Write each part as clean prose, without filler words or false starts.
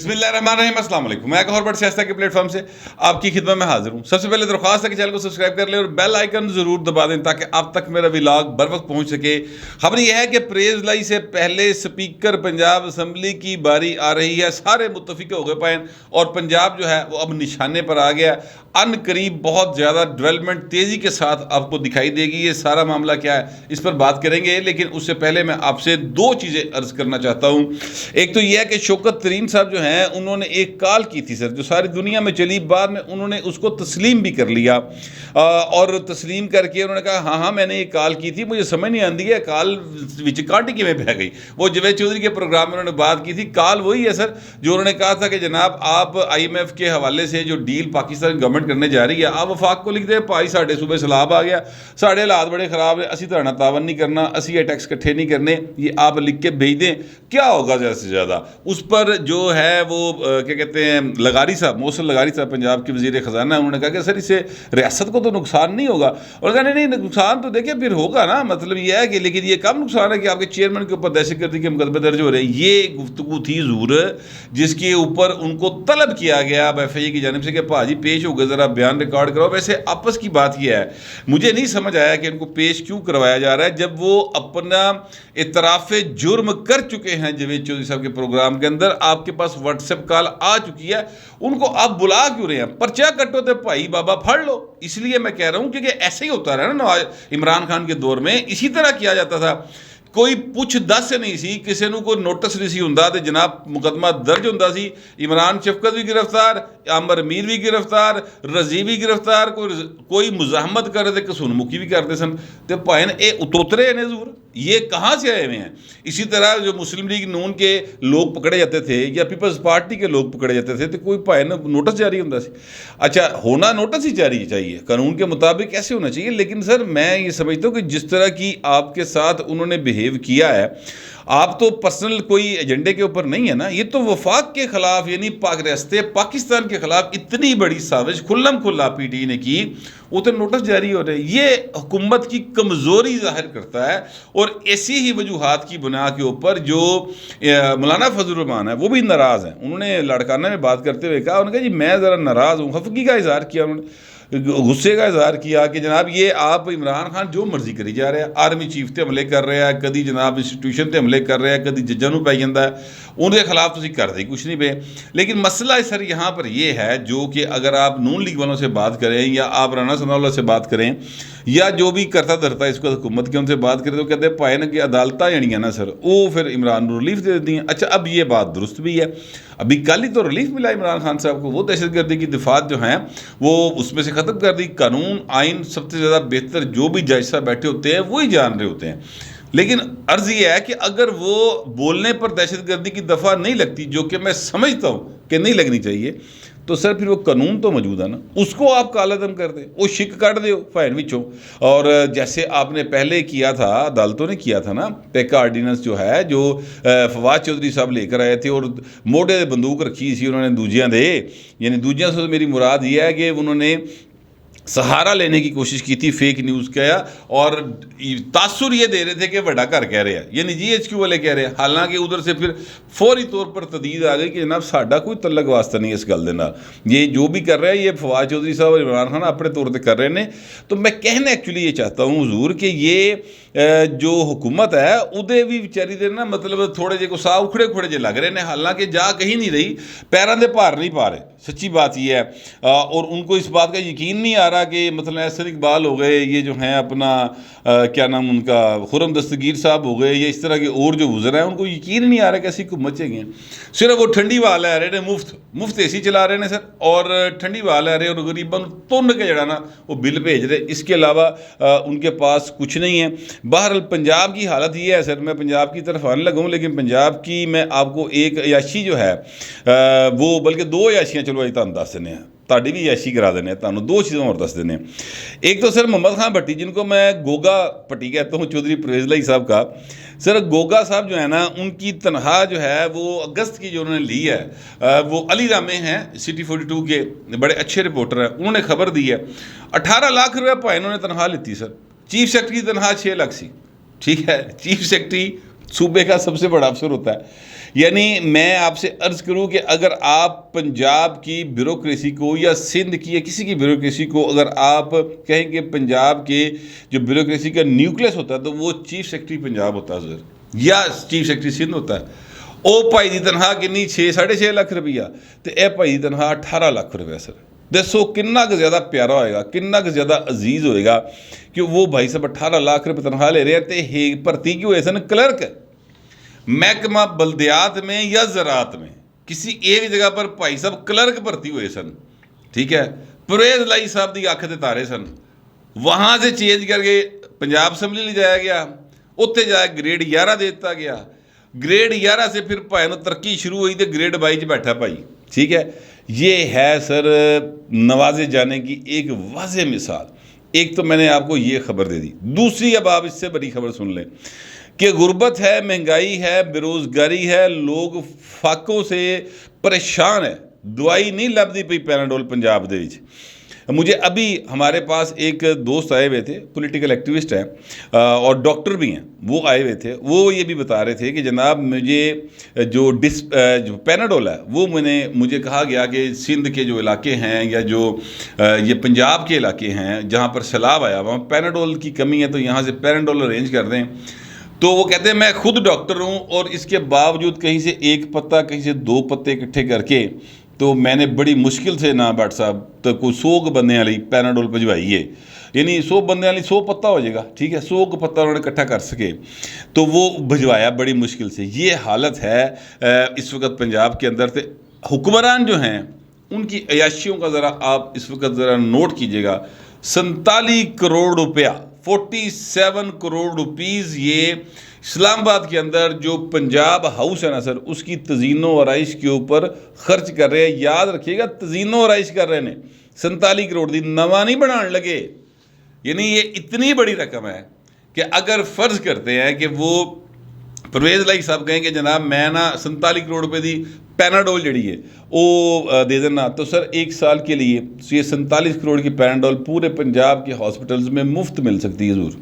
بسم اللہ الرحمن الرحیم، السلام علیکم۔ میں ایک اور بڑے سیاست کے پلیٹ فارم سے آپ کی خدمت میں حاضر ہوں۔ سب سے پہلے درخواست ہے کہ چینل کو سبسکرائب کر لیں اور بیل آئیکن ضرور دبا دیں تاکہ آپ تک میرا ولاگ بر وقت پہنچ سکے۔ خبر یہ ہے کہ پریز لائی سے پہلے سپیکر پنجاب اسمبلی کی باری آ رہی ہے۔ سارے متفق ہو گئے پائیں اور پنجاب جو ہے وہ اب نشانے پر آ گیا۔ ان قریب بہت زیادہ ڈیولپمنٹ تیزی کے ساتھ آپ کو دکھائی دے گی۔ یہ سارا معاملہ کیا ہے اس پر بات کریں گے، لیکن اس سے پہلے میں آپ سے دو چیزیں عرض کرنا چاہتا ہوں۔ ایک تو یہ ہے کہ شوکت ترین صاحب جو ہیں انہوں نے ایک کال کی تھی سر، جو ساری دنیا میں چلی، بعد میں انہوں نے اس کو تسلیم بھی کر لیا اور تسلیم کر کے انہوں نے کہا ہاں میں نے یہ کال کی تھی، مجھے سمجھ نہیں آتی ہے کال وچ کانٹی کی میں بہ گئی۔ وہ جوید چودھری کے پروگرام میں انہوں نے بات کی تھی، کال وہی ہے سر جو انہوں نے کہا تھا کہ جناب آپ IMF کے حوالے سے جو ڈیل پاکستان گورنمنٹ کرنے جا رہی ہے آپ وفاق کو لکھ دیں، پائی ساڑھے صوبے سیلاب آ گیا، ساڑھے حالات بڑے خراب ہیں، اسی طرح تعاون نہیں کرنا، اسی یہ ٹیکس کٹھے نہیں کرنے، یہ آپ لکھ کے بھیج دیں۔ کیا ہوگا زیادہ سے زیادہ اس پر جو ہے وہ کیا کہتے ہیں لغاری صاحب، محسن لغاری صاحب پنجاب کے وزیر خزانہ، انہوں نے کہا کہ سر اس سے ریاست کو تو نقصان نہیں ہوگا، اور کہا نہیں نقصان تو دیکھیں پھر ہوگا نا، مطلب یہ ہے کہ لیکن یہ کم نقصان ہے کہ آپ کے چیئرمین کے اوپر دہشت گردی کے مقدمے درج ہو رہے ہیں۔ یہ گفتگو تھی ضرور جس کے اوپر ان کو طلب کیا گیا FIA کی جانب سے کہ بھاجی پیش ہو گئے، ذرا بیان ریکارڈ کرو۔ ویسے آپس کی بات یہ ہے، مجھے نہیں سمجھ آیا کہ ان کو پیش کیوں کروایا جا رہا ہے جب وہ اپنا اعتراف جرم کر چکے ہیں جوید چودھری صاحب کے پروگرام کے اندر۔ آپ کے پاس واٹس ایپ کال آ چکی ہے، ان کو آپ بلا کیوں رہے ہیں؟ پرچہ کٹو تے بھائی بابا پھڑ لو۔ اس لیے میں کہہ رہا ہوں کیونکہ ایسے ہی ہوتا رہا نا عمران خان کے دور میں، اسی طرح کیا جاتا تھا۔ کوئی پوچھ دس سے نہیں سی، کسی نو کوئی نوٹس نہیں سی ہوندا تے جناب مقدمہ درج ہوندا سی، عمران شفقت بھی گرفتار، عامر میر بھی گرفتار، رضی بھی گرفتار، کوئی مزاحمت کر رہے تھے قصون مکی بھی کرتے سن تے پائن اے اتوترے ہیں ضرور، یہ کہاں سے آئے ہوئے ہیں؟ اسی طرح جو مسلم لیگ نون کے لوگ پکڑے جاتے تھے یا پیپلز پارٹی کے لوگ پکڑے جاتے تھے تو کوئی پائن نوٹس جاری ہوندا سی۔ اچھا ہونا نوٹس ہی جاری چاہیے، قانون کے مطابق ایسے ہونا چاہیے، لیکن سر میں یہ سمجھتا ہوں کہ جس طرح کی آپ کے ساتھ انہوں نے بہیو کیا ہے، آپ تو پرسنل کوئی ایجنڈے کے اوپر نہیں ہے نا، یہ تو وفاق کے خلاف یعنی ریاست پاکستان کے خلاف اتنی بڑی سازش کھلم کھلا PTI نے کی، وہ تو نوٹس جاری ہو رہے ہیں۔ یہ حکومت کی کمزوری ظاہر کرتا ہے، اور ایسی ہی وجوہات کی بنا کے اوپر جو مولانا فضل الرحمان ہے وہ بھی ناراض ہیں۔ انہوں نے لاڑکانہ میں بات کرتے ہوئے کہا، انہوں نے کہا جی میں ذرا ناراض ہوں، خفگی کا اظہار کیا، انہوں نے غصے کا اظہار کیا کہ جناب یہ آپ عمران خان جو مرضی کری جا رہے ہیں، آرمی چیف تے حملے کر رہے ہیں، کدی جناب انسٹیٹیوشن تے حملے کر رہے ہیں، کدی ججاں نو پائی جاندہ ہے، ان کے خلاف تسی کر دیں کچھ نہیں پہ۔ لیکن مسئلہ سر یہاں پر یہ ہے جو کہ اگر آپ نون لیگ والوں سے بات کریں یا آپ رانا ثناء اللہ سے بات کریں یا جو بھی کرتا دھرتا ہے اس کو حکومت کے ان سے بات کریں تو کہتے ہیں پائے نا کہ عدالتیں جڑیاں نا سر وہ پھر عمران کو ریلیف دے دیتی ہیں۔ اچھا اب یہ بات درست بھی ہے، ابھی کل ہی تو ریلیف ملا عمران خان صاحب کو، وہ دہشت گردی کی دفعات جو ہیں وہ اس میں سے ختم کر دی۔ قانون آئین سب سے زیادہ بہتر جو بھی جج صاحب بیٹھے ہوتے ہیں وہی جان رہے ہوتے ہیں، لیکن عرض یہ ہے کہ اگر وہ بولنے پر دہشت گردی کی دفعہ نہیں لگتی، جو کہ میں سمجھتا ہوں کہ نہیں لگنی چاہیے، تو سر پھر وہ قانون تو موجود ہے نا، اس کو آپ کالا دم کر دیں، وہ شک کٹ دے فائن وچوں۔ اور جیسے آپ نے پہلے کیا تھا، عدالتوں نے کیا تھا نا، پیکا آرڈیننس جو ہے جو فواد چودھری صاحب لے کر آئے تھے اور موڈے بندوق رکھی سی انہوں نے دوجیاں دے، یعنی دوجیاں سے میری مراد یہ ہے کہ انہوں نے سہارا لینے کی کوشش کی تھی، فیک نیوز کیا اور تاثر یہ دے رہے تھے کہ بڑا گھر کہہ رہے ہیں، یعنی GHQ والے کہہ رہے ہیں، حالانکہ ادھر سے پھر فوری طور پر تردید آ گئی کہ جناب ساڈا کوئی تعلق واسطہ نہیں ہے اس گل دے نال، یہ جو بھی کر رہے ہیں یہ فواد چودھری صاحب اور عمران خان اپنے طور پہ کر رہے ہیں۔ تو میں کہنا ایکچولی یہ چاہتا ہوں حضور کہ یہ جو حکومت ہے ادھے بھی بیچاری دے نا مطلب تھوڑے جے کو سا اکھڑے کھڑے جے لگ رہے ہیں، حالانکہ جا کہیں نہیں رہی، پیراں دے بھار نہیں پا رہے، سچی بات یہ ہے۔ اور ان کو اس بات کا یقین نہیں آ رہا کہ مثلا احسن اقبال ہو گئے، یہ جو ہیں اپنا کیا نام ان کا خرم دستگیر صاحب ہو گئے، یا اس طرح کے اور جو وزراء ہیں ان کو یقین نہیں آ رہا کہ ایسی حکومت چاہیے۔ صرف وہ ٹھنڈی ہوا لے رہے ہیں، مفت AC چلا رہے ہیں سر، اور ٹھنڈی ہوا لے رہے ہیں اور غریباں تن کے جڑا نا وہ بل بھیج رہے، اس کے علاوہ ان کے پاس کچھ نہیں ہے۔ بہرحال پنجاب کی حالت یہ ہے سر، میں پنجاب کی طرف آنے لگا ہوں، لیکن پنجاب کی میں آپ کو ایک عیاشی جو ہے وہ بلکہ دو عیاشیاں چلو اج تمہیں دس دینے ہیں، تاری بھی عیاشی کرا دینے ہیں، تمہیں دو چیزوں اور دس دینے ہیں۔ ایک تو سر محمد خان بھٹی، جن کو میں گوگا پٹی کہتا ہوں، چودھری پرویز لائی صاحب کا، سر گوگا صاحب جو ہے نا ان کی تنخواہ جو ہے وہ اگست کی جو انہوں نے لی ہے، وہ علی رامے ہیں City 42 کے بڑے اچھے رپورٹر ہیں، انہوں نے خبر دی ہے 18 لاکھ روپے پائے انہوں نے تنخواہ لیتی سر، چیف سیکرٹری کی تنخواہ 6 لاکھ سی، ٹھیک ہے، چیف سیکرٹری صوبے کا سب سے بڑا افسر ہوتا ہے۔ یعنی میں آپ سے عرض کروں کہ اگر آپ پنجاب کی بیوروکریسی کو یا سندھ کی یا کسی کی بیوروکریسی کو اگر آپ کہیں کہ پنجاب کے جو بیوروکریسی کا نیوکلس ہوتا ہے تو وہ چیف سیکرٹری پنجاب ہوتا ہے سر، یا چیف سیکرٹری سندھ ہوتا ہے۔ او بھائی دی تنخواہ کنی 6.5 لاکھ روپیہ، تو اے بھائی دی تنخواہ 18 لاکھ روپیہ سر۔ دسو کننا کہ زیادہ پیارا ہوئے گا، کننا کہ زیادہ عزیز ہوئے گا کہ وہ بھائی صاحب 18 لاکھ روپے تنخواہ لے رہے ہیں، تے بھرتی کیوں ہوئے سن کلرک محکمہ بلدیات میں یا زراعت میں، کسی ایک جگہ پر بھائی صاحب کلرک بھرتی ہوئے سن، ٹھیک ہے۔ پرویز لائی صاحب دی آنکھ تے تارے سن، وہاں سے چینج کر کے پنجاب اسمبلی لے جایا گیا، اتنے جا کے گریڈ 11 دیتا گیا، گریڈ 11 سے پھر بھائی نو ترقی شروع ہوئی تو گریڈ 22 بیٹھا بھائی، ٹھیک ہے۔ یہ ہے سر نوازے جانے کی ایک واضح مثال۔ ایک تو میں نے آپ کو یہ خبر دے دی، دوسری اب آپ اس سے بڑی خبر سن لیں کہ غربت ہے، مہنگائی ہے، بے روزگاری ہے، لوگ فاقوں سے پریشان ہے، دوائی نہیں لبدی پئی پیناڈول پنجاب دے وچ۔ مجھے ابھی ہمارے پاس ایک دوست آئے ہوئے تھے، پولیٹیکل ایکٹیوسٹ ہیں اور ڈاکٹر بھی ہیں، وہ آئے ہوئے تھے، وہ یہ بھی بتا رہے تھے کہ جناب مجھے جو پیناڈول ہے وہ مجھے کہا گیا کہ سندھ کے جو علاقے ہیں یا جو یہ پنجاب کے علاقے ہیں جہاں پر سیلاب آیا وہاں پیناڈول کی کمی ہے تو یہاں سے پیناڈول ارینج کر دیں۔ تو وہ کہتے ہیں میں خود ڈاکٹر ہوں اور اس کے باوجود کہیں سے ایک پتا کہیں سے 2 پتے اکٹھے کر کے تو میں نے بڑی مشکل سے نا ڈاکٹر صاحب تو کوئی 100 بندے والی پیناڈول بھجوائی ہے، یعنی 100 بندے والی 100 پتا ہو جائے گا، ٹھیک ہے، 100 پتا انہوں نے اکٹھا کر سکے تو وہ بھجوایا بڑی مشکل سے۔ یہ حالت ہے اس وقت پنجاب کے اندر۔ تو حکمران جو ہیں ان کی عیاشیوں کا ذرا آپ اس وقت ذرا نوٹ کیجئے گا۔ 47 کروڑ روپیہ 47 کروڑ روپیز یہ اسلام آباد کے اندر جو پنجاب ہاؤس ہے نا سر اس کی تزئین و آرائش کے اوپر خرچ کر رہے ہیں۔ یاد رکھیے گا تزئین و آرائش کر رہے ہیں 47 کروڑ دی نواں نہیں بنان لگے، یعنی یہ اتنی بڑی رقم ہے کہ اگر فرض کرتے ہیں کہ وہ پرویز لائی صاحب کہیں کہ جناب میں نا 47 کروڑ روپے دی پیناڈول جڑی ہے وہ دے دینا تو سر ایک سال کے لیے یہ 47 کروڑ کی پیناڈول پورے پنجاب کے ہاسپٹلز میں مفت مل سکتی ہے حضور،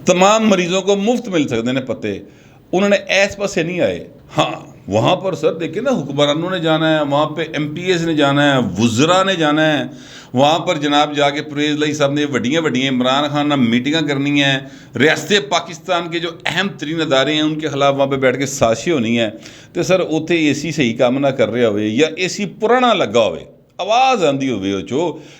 تمام مریضوں کو مفت مل سکتے ہیں پتے۔ انہوں نے ایس پاسے نہیں آئے، ہاں وہاں پر سر دیکھیں نا حکمرانوں نے جانا ہے، وہاں پہ ایم پی ایز نے جانا ہے، وزراء نے جانا ہے، وہاں پر جناب جا کے پرویز لائی صاحب نے وڈیاں عمران خان نہ میٹنگاں کرنی ہیں، ریاست پاکستان کے جو اہم ترین ادارے ہیں ان کے خلاف وہاں پہ بیٹھ کے سازشیں ہونی ہے تو سر اتنے اے سی صحیح کام نہ کر رہے ہوئے یا اے سی پرانا لگا ہوئے آواز آندھی ہوئے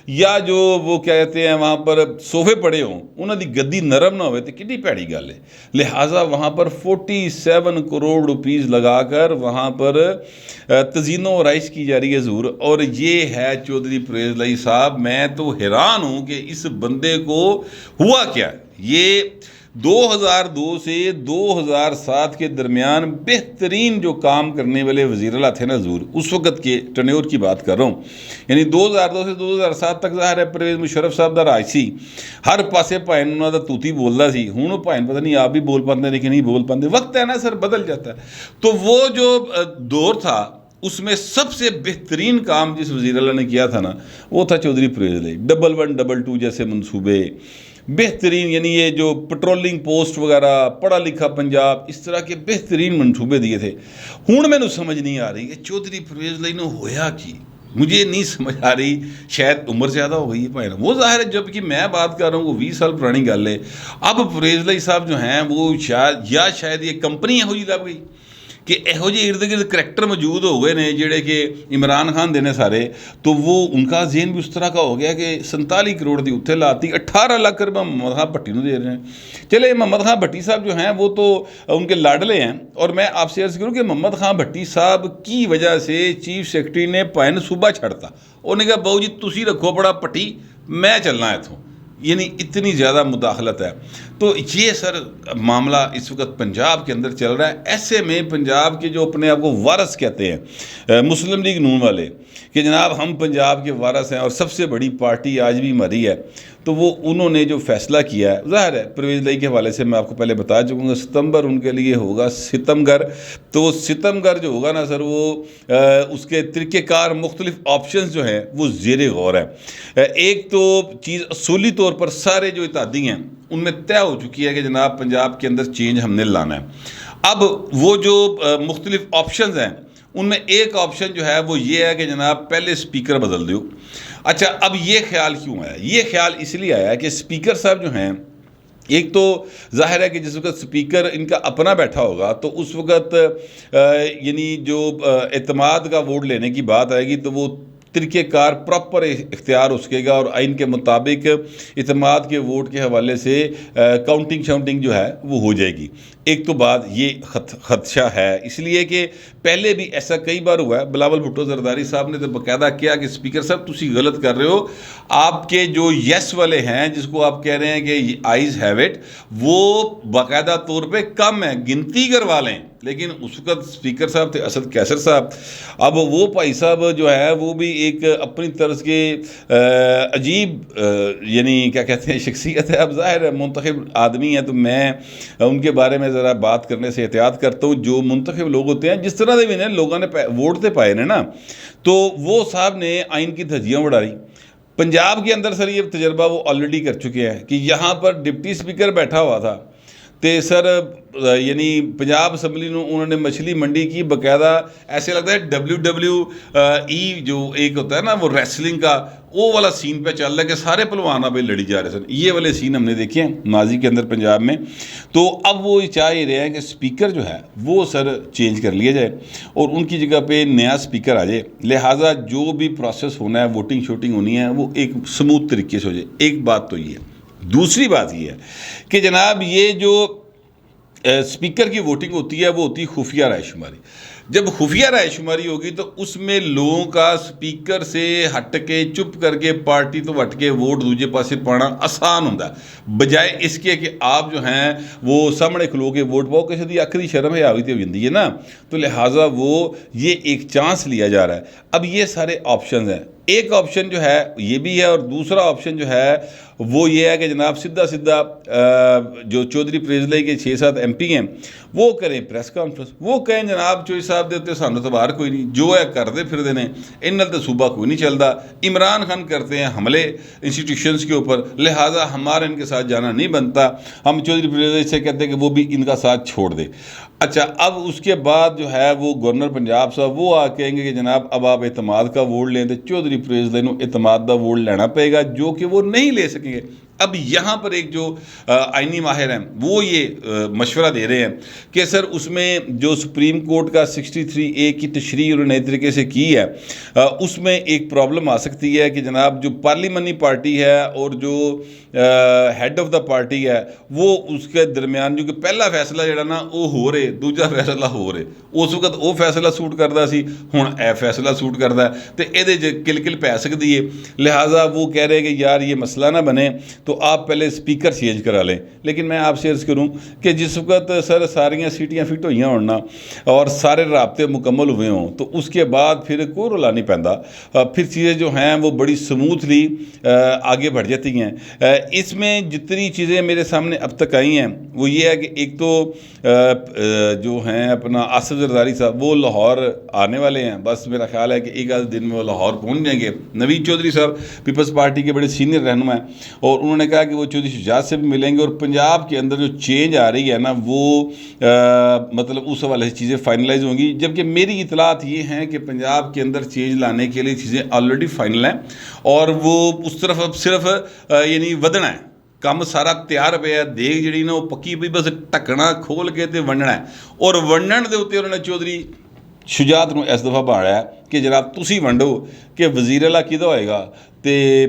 یا جو وہ کہتے ہیں وہاں پر صوفے پڑے ہوں انہوں دی گدی نرم نہ ہوئے تو کتنی پیڑی گل ہے۔ لہٰذا وہاں پر 47 کروڑ روپیز لگا کر وہاں پر تزئین و آرائش کی جا رہی ہے حضور، اور یہ ہے چودھری پرویز لائی صاحب۔ میں تو حیران ہوں کہ اس بندے کو ہوا کیا ہے۔ یہ 2002 سے 2007 کے درمیان بہترین جو کام کرنے والے وزیر اعلیٰ تھے نا حضور، اس وقت کے ٹنیور کی بات کر رہا ہوں، یعنی 2002 سے 2007 تک ظاہر ہے پرویز مشرف صاحب دا راج سی، ہر پاسے بھائن انہوں دا توتی بولدا سی، ہوں بھائن پتہ نہیں آپ بھی بول پاندے لیکن نہیں بول پاندے، وقت ہے نا سر بدل جاتا ہے۔ تو وہ جو دور تھا اس میں سب سے بہترین کام جس وزیر اعلیٰ نے کیا تھا نا وہ تھا چودھری پرویز لائی، 1122 جیسے منصوبے بہترین، یعنی یہ جو پٹرولنگ پوسٹ وغیرہ، پڑھا لکھا پنجاب، اس طرح کے بہترین منصوبے دیے تھے۔ ہوں میں نے سمجھ نہیں آ رہی کہ چودھری پرویز لائی نے ہویا کی، مجھے نہیں سمجھ آ رہی، شاید عمر زیادہ ہو گئی ہے بھائی، وہ ظاہر ہے جب کہ میں بات کر رہا ہوں وہ 20 سال پرانی گل ہے۔ اب پرویز لائی صاحب جو ہیں وہ شاید یہ کمپنی یہو جی لب گئی کہ یہو جی ارد گرد کریکٹر موجود ہو گئے نے جڑے کہ عمران خان دینے سارے، تو وہ ان کا ذہن بھی اس طرح کا ہو گیا کہ 47 کروڑ دی اتھے لاتی 18 لاکھ روپے محمد خان بھٹی نو دے رہے ہیں۔ چلے محمد خان بھٹی صاحب جو ہیں وہ تو ان کے لاڈلے ہیں، اور میں آپ سے عرض کروں کہ محمد خان بھٹی صاحب کی وجہ سے چیف سیکرٹری نے پائن صوبہ چھڑتا، انہوں نے کہا بہو جی تسی رکھو بڑا پٹی، میں چلنا ہے تھوں، یعنی اتنی زیادہ مداخلت ہے۔ تو یہ سر معاملہ اس وقت پنجاب کے اندر چل رہا ہے۔ ایسے میں پنجاب کے جو اپنے آپ کو وارث کہتے ہیں مسلم لیگ نون والے کہ جناب ہم پنجاب کے وارث ہیں اور سب سے بڑی پارٹی آج بھی ہماری ہے، تو وہ انہوں نے جو فیصلہ کیا ہے ظاہر ہے پرویز لائی کے حوالے سے میں آپ کو پہلے بتا چکوں گا، ستمبر ان کے لیے ہوگا ستمگر، تو ستمگر جو ہوگا نا سر وہ اس کے طریقہ کار مختلف آپشنز جو ہیں وہ زیر غور ہے۔ ایک تو چیز اصولی طور پر سارے جو اتحادی ہیں ان میں طے ہو چکی ہے کہ جناب پنجاب کے اندر چینج ہم نے لانا ہے۔ اب وہ جو مختلف آپشنز ہیں ان میں ایک آپشن جو ہے وہ یہ ہے کہ جناب پہلے سپیکر بدل دو. اچھا اب یہ خیال کیوں آیا؟ یہ خیال اس لیے آیا کہ سپیکر صاحب جو ہیں، ایک تو ظاہر ہے کہ جس وقت سپیکر ان کا اپنا بیٹھا ہوگا تو اس وقت یعنی جو اعتماد کا ووٹ لینے کی بات آئے گی تو وہ طریقہ کار پراپر اختیار اس کے گا اور آئین کے مطابق اعتماد کے ووٹ کے حوالے سے کاؤنٹنگ شاؤنٹنگ جو ہے وہ ہو جائے گی. ایک تو بات یہ خدشہ ہے، اس لیے کہ پہلے بھی ایسا کئی بار ہوا ہے. بلاول بھٹو زرداری صاحب نے تو باقاعدہ کیا کہ سپیکر صاحب تسی غلط کر رہے ہو، آپ کے جو یس والے ہیں جس کو آپ کہہ رہے ہیں کہ آئیز ہیو اٹ، وہ باقاعدہ طور پہ کم ہیں، گنتی کروا لیں. لیکن اس وقت سپیکر صاحب تھے اسد کیسر صاحب. اب وہ بھائی صاحب جو ہے وہ بھی ایک اپنی طرز کے عجیب یعنی کیا کہتے ہیں شخصیت ہے. اب ظاہر ہے منتخب آدمی ہے تو میں ان کے بارے میں ذرا بات کرنے سے احتیاط کرتا ہوں. جو منتخب لوگ ہوتے ہیں جس طرح سے بھی نا لوگوں نے ووٹ تے پائے نا، تو وہ صاحب نے آئین کی دھجیاں اڑا رہی. پنجاب کے اندر سر یہ تجربہ وہ آلریڈی کر چکے ہیں کہ یہاں پر ڈپٹی سپیکر بیٹھا ہوا تھا تے سر یعنی پنجاب اسمبلی نے انہوں نے مچھلی منڈی کی باقاعدہ، ایسے لگتا ہے WWE جو ایک ہوتا ہے نا وہ ریسلنگ کا، وہ والا سین پہ چل رہا ہے کہ سارے پہلوان اب لڑی جا رہے سن. یہ والے سین ہم نے دیکھے ہیں ماضی کے اندر پنجاب میں. تو اب وہ چاہ ہی رہے ہیں کہ سپیکر جو ہے وہ سر چینج کر لیا جائے اور ان کی جگہ پہ نیا سپیکر آ جائے. لہٰذا جو بھی پروسیس ہونا ہے، ووٹنگ شوٹنگ ہونی ہے، وہ ایک سموتھ طریقے سے ہو جائے. ایک بات تو یہ ہے. دوسری بات یہ ہے کہ جناب یہ جو سپیکر کی ووٹنگ ہوتی ہے وہ ہوتی ہے خفیہ رائے شماری. جب خفیہ رائے شماری ہوگی تو اس میں لوگوں کا سپیکر سے ہٹ کے چپ کر کے پارٹی تو ہٹ کے ووٹ دوجے پاسے پانا آسان ہوتا ہے، بجائے اس کے کہ آپ جو ہیں وہ سامنے کھلو کے ووٹ پاؤ. کسی دی آخری شرم ہے آوی تے ہو جاتی ہے نا، تو لہٰذا وہ یہ ایک چانس لیا جا رہا ہے. اب یہ سارے آپشنز ہیں. ایک آپشن جو ہے یہ بھی ہے اور دوسرا آپشن جو ہے وہ یہ ہے کہ جناب سیدھا جو چودھری پریزلے کے 6-7 MP ہیں وہ کریں پریس کانفرنس، وہ کہیں جناب چوہدری صاحب دے اتنے سانوں تو باہر کوئی نہیں، جو ہے کرتے پھر دینے ان نال تو صوبہ کوئی نہیں چلتا. عمران خان کرتے ہیں حملے انسٹیٹیوشنز کے اوپر، لہٰذا ہمارا ان کے ساتھ جانا نہیں بنتا. ہم چودھری پریزلے سے کہتے ہیں کہ وہ بھی ان کا ساتھ چھوڑ دے. اچھا اب اس کے بعد جو ہے وہ گورنر پنجاب صاحب وہ کہیں گے کہ جناب اب آپ اعتماد کا ووٹ لیں تو چودھری پریزلے نو اعتماد کا ووٹ لینا پڑے گا، جو کہ وہ نہیں لے سکیں گے. اب یہاں پر ایک جو آئینی ماہر ہیں وہ یہ مشورہ دے رہے ہیں کہ سر اس میں جو سپریم کورٹ کا 63A کی تشریح انہوں نے نئے طریقے سے کی ہے، اس میں ایک پرابلم آ سکتی ہے کہ جناب جو پارلیمانی پارٹی ہے اور جو ہیڈ آف دا پارٹی ہے وہ اس کے درمیان جو کہ پہلا فیصلہ جڑا نا وہ ہو رہے، دوجا فیصلہ ہو رہے. اس وقت وہ فیصلہ سوٹ کرتا سی، ہوں اے فیصلہ سوٹ کرتا ہے تو یہ کل پی سکتی ہے. لہٰذا وہ کہہ رہے کہ یار یہ مسئلہ نہ بنے تو آپ پہلے سپیکر چینج کرا لیں. لیکن میں آپ سے عرض کروں کہ جس وقت سر ساریاں سیٹیاں فٹ ہوئی ہونا اور سارے رابطے مکمل ہوئے ہوں تو اس کے بعد پھر کوئی رولا نہیں پیندا، پھر چیزیں جو ہیں وہ بڑی سموتھلی آگے بڑھ جاتی ہیں. اس میں جتنی چیزیں میرے سامنے اب تک آئی ہیں وہ یہ ہے کہ ایک تو جو ہیں اپنا اسد زرداری صاحب وہ لاہور آنے والے ہیں. بس میرا خیال ہے کہ ایک آدھ دن میں وہ لاہور پہنچ جائیں گے. نوید چودھری صاحب پیپلز پارٹی کے بڑے سینئر رہنما ہیں اور انہوں نے کہا کہ وہ چودھری شجاعت سے بھی ملیں گے اور پنجاب کے اندر جو چینج آ رہی ہے نا وہ مطلب اس حوالے سے چیزیں فائنلائز ہوں گی. جبکہ میری اطلاعات یہ ہیں کہ پنجاب کے اندر چینج لانے کے لیے چیزیں آلریڈی فائنل ہیں اور وہ اس طرف اب صرف یعنی ودنا ہے. کم سارا تیار پہ دیکھ جڑی نا وہ پکی پی، بس ٹکنا کھول کے تے ونڈنا ہے. اور ونڈن دے اتنے انہوں نے چودھری شجاعت نو اس دفعہ بھاڑا ہے کہ جناب تسی ونڈو کہ وزیر اعلیٰ کدھا ہوئے گا تے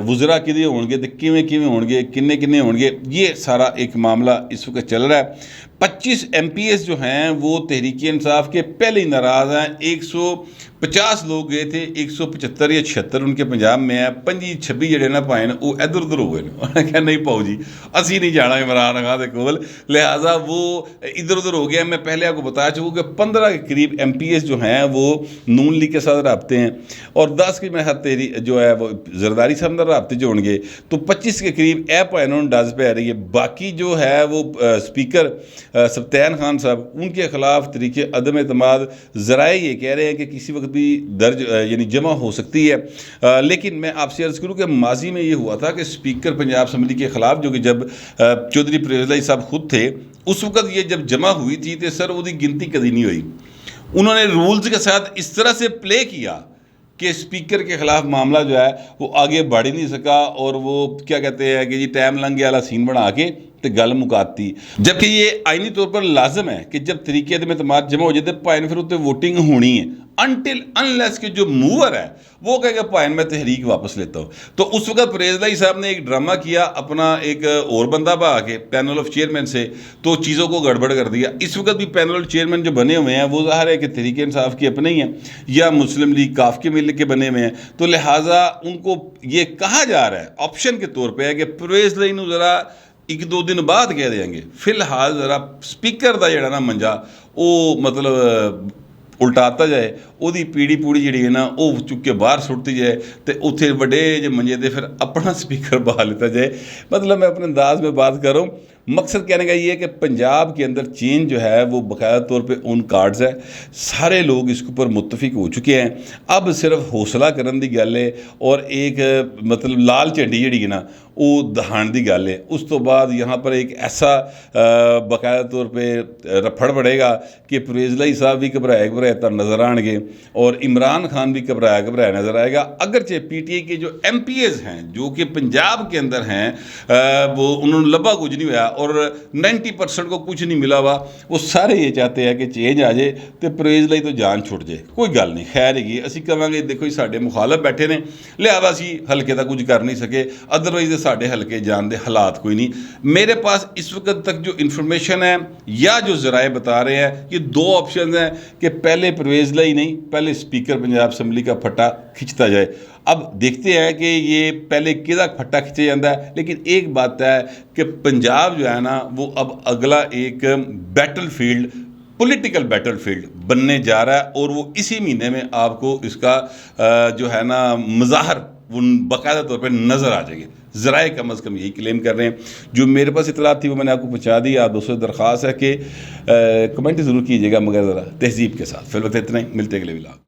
وزراء کدھے ہون گے تے کیویں ہون گے، کنے ہون گے. یہ سارا ایک معاملہ اس وقت چل رہا ہے. 25 MPs جو ہیں وہ تحریک انصاف کے پہلے ہی ناراض ہیں. 150 لوگ گئے تھے، 175 یا 76 ان کے پنجاب میں ہیں. 25-26 جڑے نہ پائے وہ ادھر ادھر ہو گئے. انہوں نے کہا نہیں پاؤ جی اسی نہیں جانا عمران خان دے کول، لہٰذا وہ ادھر ادھر ہو گیا. میں پہلے آپ کو بتا چکا کہ 15 کے قریب MPs جو ہیں وہ نون لیگ کے ساتھ رابطے ہیں اور 10 کی میں جو ہے وہ زرداری صاحب نال رابطے جو ہون گے تو 25 کے قریب اے پوائنٹ ڈز پہ آ رہی ہے. باقی جو ہے وہ اسپیکر سبطین خان صاحب ان کے خلاف طریقے عدم اعتماد ذرائع یہ کہہ رہے ہیں کہ کسی وقت بھی درج یعنی جمع ہو سکتی ہے. لیکن میں آپ سے عرض کروں کہ ماضی میں یہ ہوا تھا کہ اسپیکر پنجاب اسمبلی کے خلاف جو کہ جب چودھری پرویز لائی صاحب خود تھے اس وقت یہ جب جمع ہوئی تھی تو سر وہ گنتی کدی نہیں ہوئی. انہوں نے رولز کے ساتھ اس طرح سے پلے کیا کہ اسپیکر کے خلاف معاملہ جو ہے وہ آگے بڑھ ہی نہیں سکا اور وہ کیا کہتے ہیں کہ جی ٹائم لنگے والا سین بنا کے تو گل مکاتی. جبکہ یہ آئینی طور پر لازم ہے کہ جب طریقے عدم اعتماد جمع ہو جائے تو پائن پھر اتنے ووٹنگ ہونی ہے انٹل انلیس کہ جو موور ہے وہ کہے گا پائن میں تحریک واپس لیتا ہوں. تو اس وقت پرویز لائی صاحب نے ایک ڈرامہ کیا اپنا ایک اور بندہ بہا کے پینل آف چیئرمین سے تو چیزوں کو گڑبڑ کر دیا. اس وقت بھی پینل آف چیئرمین جو بنے ہوئے ہیں وہ ظاہر ہے کہ تحریک انصاف کے اپنے ہی ہیں یا مسلم لیگ کاف کے مل کے بنے ہوئے ہیں. تو لہٰذا ان کو یہ کہا جا رہا ہے آپشن کے طور پہ ہے کہ پرویز لائی نو ذرا ایک دو دن بعد کہہ دیں گے. فی الحال ذرا اسپیکر دا جڑا نا منجا وہ مطلب الٹاتا جائے وہ پیڑی پوڑی جڑی ہے نا وہ چک کے باہر سٹتی جائے تو اتنے وڈے جو منجے دے پھر اپنا اسپیکر بہا لیتا جائے. مطلب میں اپنے انداز میں بات کر رہا ہوں. مقصد کہنے کا یہ ہے کہ پنجاب کے اندر چینج جو ہے وہ باقاعدہ طور پہ اون کارڈز ہے. سارے لوگ اس کے اوپر متفق ہو چکے ہیں. اب صرف حوصلہ کرن دی گل ہے اور ایک مطلب لال جھنڈی جڑی ہے نا وہ دہان دی گل ہے. اس تو بعد یہاں پر ایک ایسا باقاعدہ طور پہ رفڑ پڑے گا کہ پرویز لائی صاحب بھی گھبرائے نظر آن گے اور عمران خان بھی گھبرایا نظر آئے گا. اگرچہ پی ٹی آئی کے جو ایم پی ایز ہیں جو کہ پنجاب کے اندر ہیں وہ انہوں نے لبا کچھ نہیں ہوا اور 90% کو کچھ نہیں ملا ہوا. وہ سارے یہ چاہتے ہیں کہ چینج آ جائے تو پرویز لائی تو جان چھوٹ جائے. کوئی گل نہیں خیر ہے اسی کہیں گے دیکھو سارے مخالف بیٹھے نے لہذا اسی حلقے کا کچھ کر نہیں سکے ادروائز سارے حلقے جان دے حالات کوئی نہیں. میرے پاس اس وقت تک جو انفارمیشن ہے یا جو ذرائع بتا رہے ہیں یہ دو آپشنز ہیں کہ پہلے پرویز لائی نہیں پہلے اسپیکر پنجاب اسمبلی کا پھٹا کھچتا جائے. اب دیکھتے ہیں کہ یہ پہلے کدا پھٹا کھچا جاتا ہے. لیکن ایک بات ہے کہ پنجاب جو ہے نا وہ اب اگلا ایک battle field political battle field بننے جا رہا ہے اور وہ اسی مہینے میں آپ کو اس کا جو ہے نا مظاہر وہ باقاعدہ طور پہ نظر آ جائے گی. ذرائع کم از کم یہی کلیم کر رہے ہیں. جو میرے پاس اطلاعات تھی وہ میں نے آپ کو پہنچا دی. آپ دوستوں سے درخواست ہے کہ کمنٹ ضرور کیجیے گا مگر ذرا تہذیب کے ساتھ. فی الوقت اتنا ہی, ملتے اگلے ولاگ.